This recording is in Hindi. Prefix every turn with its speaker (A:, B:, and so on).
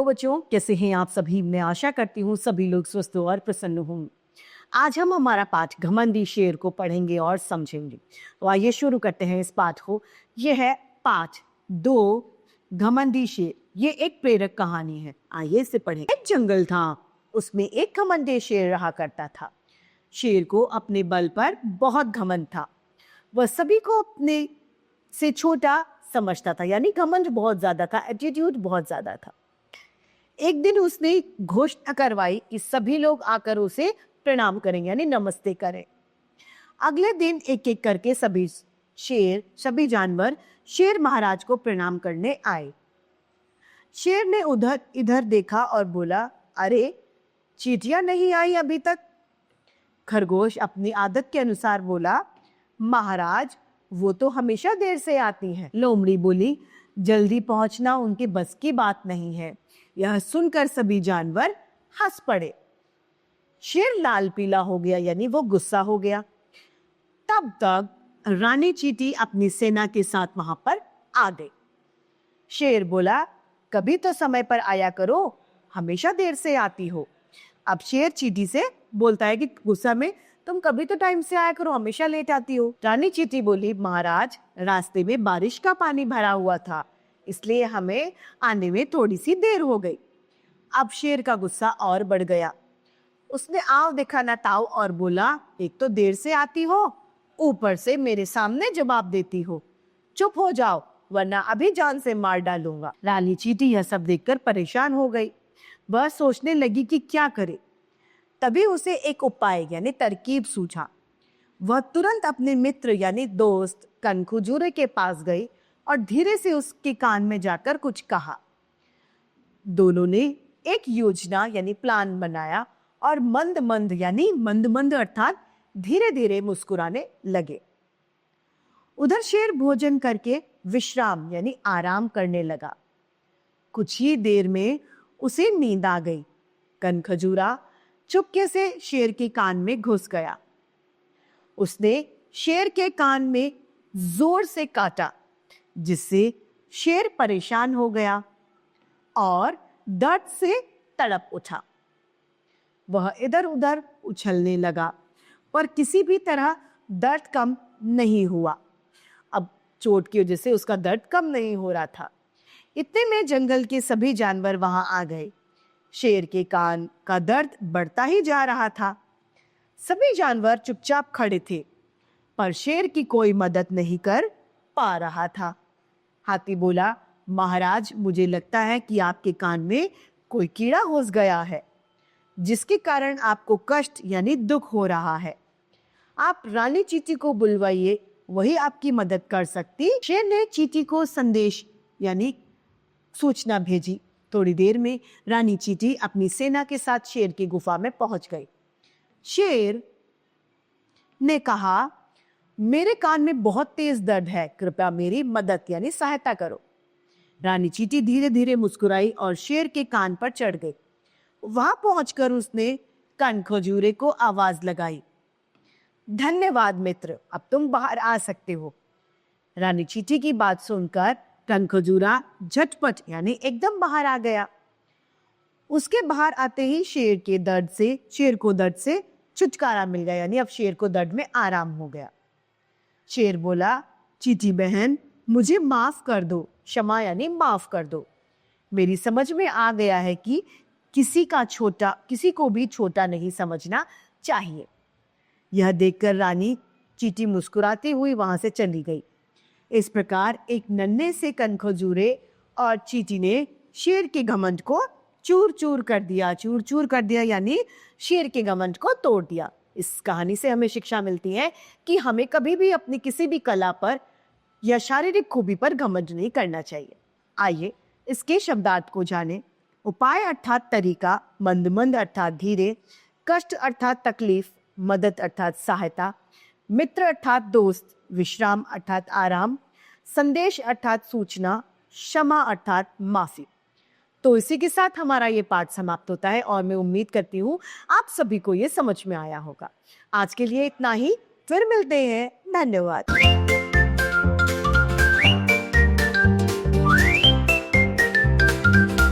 A: बच्चों, कैसे हैं आप सभी। मैं आशा करती हूँ सभी लोग स्वस्थ और प्रसन्न हों। आज हम हमारा पाठ घमंडी शेर को पढ़ेंगे और समझेंगे। तो आइए शुरू करते हैं इस पाठ को। यह है पाठ 2, घमंडी शेर। ये एक प्रेरक कहानी है, आइए इसे पढ़ें। एक जंगल था, उसमें एक घमंडी शेर रहा करता था। शेर को अपने बल पर बहुत घमंड था। वह सभी को अपने से छोटा समझता था, यानी घमंड बहुत ज्यादा था, एटीट्यूड बहुत ज्यादा था। एक दिन उसने घोषणा करवाई कि सभी लोग आकर उसे प्रणाम करेंगे, यानी नमस्ते करें। अगले दिन एक एक करके सभी जानवर शेर महाराज को प्रणाम करने आए। शेर ने उधर इधर देखा और बोला, अरे चींटियां नहीं आई अभी तक। खरगोश अपनी आदत के अनुसार बोला, महाराज वो तो हमेशा देर से आती हैं। लोमड़ी बोली, जल्दी पहुंचना उनके बस की बात नहीं है। यह सुनकर सभी जानवर हंस पड़े। शेर लाल पीला हो गया, यानी वो गुस्सा हो गया। तब तक रानी चींटी अपनी सेना के साथ वहां पर आ गई। शेर बोला, कभी तो समय पर आया करो, हमेशा देर से आती हो। अब शेर चींटी से बोलता है कि गुस्सा में, तुम कभी तो टाइम से आया करो, हमेशा लेट आती हो। रानी चींटी बोली, महाराज रास्ते में बारिश का पानी भरा हुआ था, इसलिए हमें आने में थोड़ी सी देर हो गई। अब शेर का गुस्सा और बढ़ गया। उसने आव देखा ना ताव और बोला, एक तो देर से आती हो, ऊपर से मेरे सामने जवाब देती हो। चुप हो जाओ, वरना अभी जान से मार डालूंगा। रानी चींटी यह सब देखकर परेशान हो गई। वह सोचने लगी कि क्या करे। तभी उसे एक उपाय यानी तरकीब सूझा। वह तुरंत अपने मित्र यानी दोस्त कनखजूरे के पास गई और धीरे से उसके कान में जाकर कुछ कहा। दोनों ने एक योजना यानी प्लान बनाया और मंद मंद अर्थात धीरे धीरे मुस्कुराने लगे। उधर शेर भोजन करके विश्राम यानी आराम करने लगा। कुछ ही देर में उसे नींद आ गई। कनखजूरा चुपके से शेर के कान में घुस गया। उसने शेर के कान में जोर से काटा, जिससे शेर परेशान हो गया और दर्द से तड़प उठा। वह इधर उधर उछलने लगा, पर किसी भी तरह दर्द कम नहीं हुआ। अब चोट की वजह से उसका दर्द कम नहीं हो रहा था। इतने में जंगल के सभी जानवर वहां आ गए। शेर के कान का दर्द बढ़ता ही जा रहा था। सभी जानवर चुपचाप खड़े थे, पर शेर की कोई मदद नहीं कर पा रहा था। हाथी बोला, महाराज मुझे लगता है कि आपके कान में कोई कीड़ा घुस गया है, जिसके कारण आपको कष्ट यानी दुख हो रहा है। आप रानी चींटी को बुलवाइए, वही आपकी मदद कर सकती। शेर ने चींटी को संदेश यानी सूचना भेजी। थोड़ी देर में रानी चींटी अपनी सेना के साथ शेर की गुफा में पहुंच गई। शेर ने कहा, मेरे कान में बहुत तेज दर्द है, कृपया मेरी मदद यानी सहायता करो। रानी चींटी धीरे धीरे मुस्कुराई और शेर के कान पर चढ़ गई। वहां पहुंचकर उसने कनखजूरे को आवाज लगाई, धन्यवाद मित्र, अब तुम बाहर आ सकते हो। रानी चींटी की बात सुनकर कनखजूरा झटपट यानी एकदम बाहर आ गया। उसके बाहर आते ही शेर को दर्द से छुटकारा मिल गया, यानी अब शेर को दर्द में आराम हो गया। शेर बोला, चींटी बहन मुझे माफ कर दो। क्षमा यानी माफ कर दो। मेरी समझ में आ गया है कि किसी को भी छोटा नहीं समझना चाहिए। यह देखकर रानी चींटी मुस्कुराती हुई वहां से चली गई। इस प्रकार एक नन्हे से कनखजूरे और चींटी ने शेर के घमंड को चूर चूर कर दिया यानी शेर के घमंड को तोड़ दिया। इस कहानी से हमें शिक्षा मिलती है कि हमें कभी भी अपनी किसी भी कला पर या शारीरिक खूबी पर घमंड नहीं करना चाहिए। आइए इसके शब्दार्थ को जानें। उपाय अर्थात तरीका, मंद अर्थात धीरे, कष्ट अर्थात तकलीफ, मदद अर्थात सहायता, मित्र अर्थात दोस्त, विश्राम अर्थात आराम, संदेश अर्थात सूचना, क्षमा अर्थात माफी। तो इसी के साथ हमारा ये पाठ समाप्त होता है और मैं उम्मीद करती हूँ आप सभी को ये समझ में आया होगा। आज के लिए इतना ही, फिर मिलते हैं। धन्यवाद।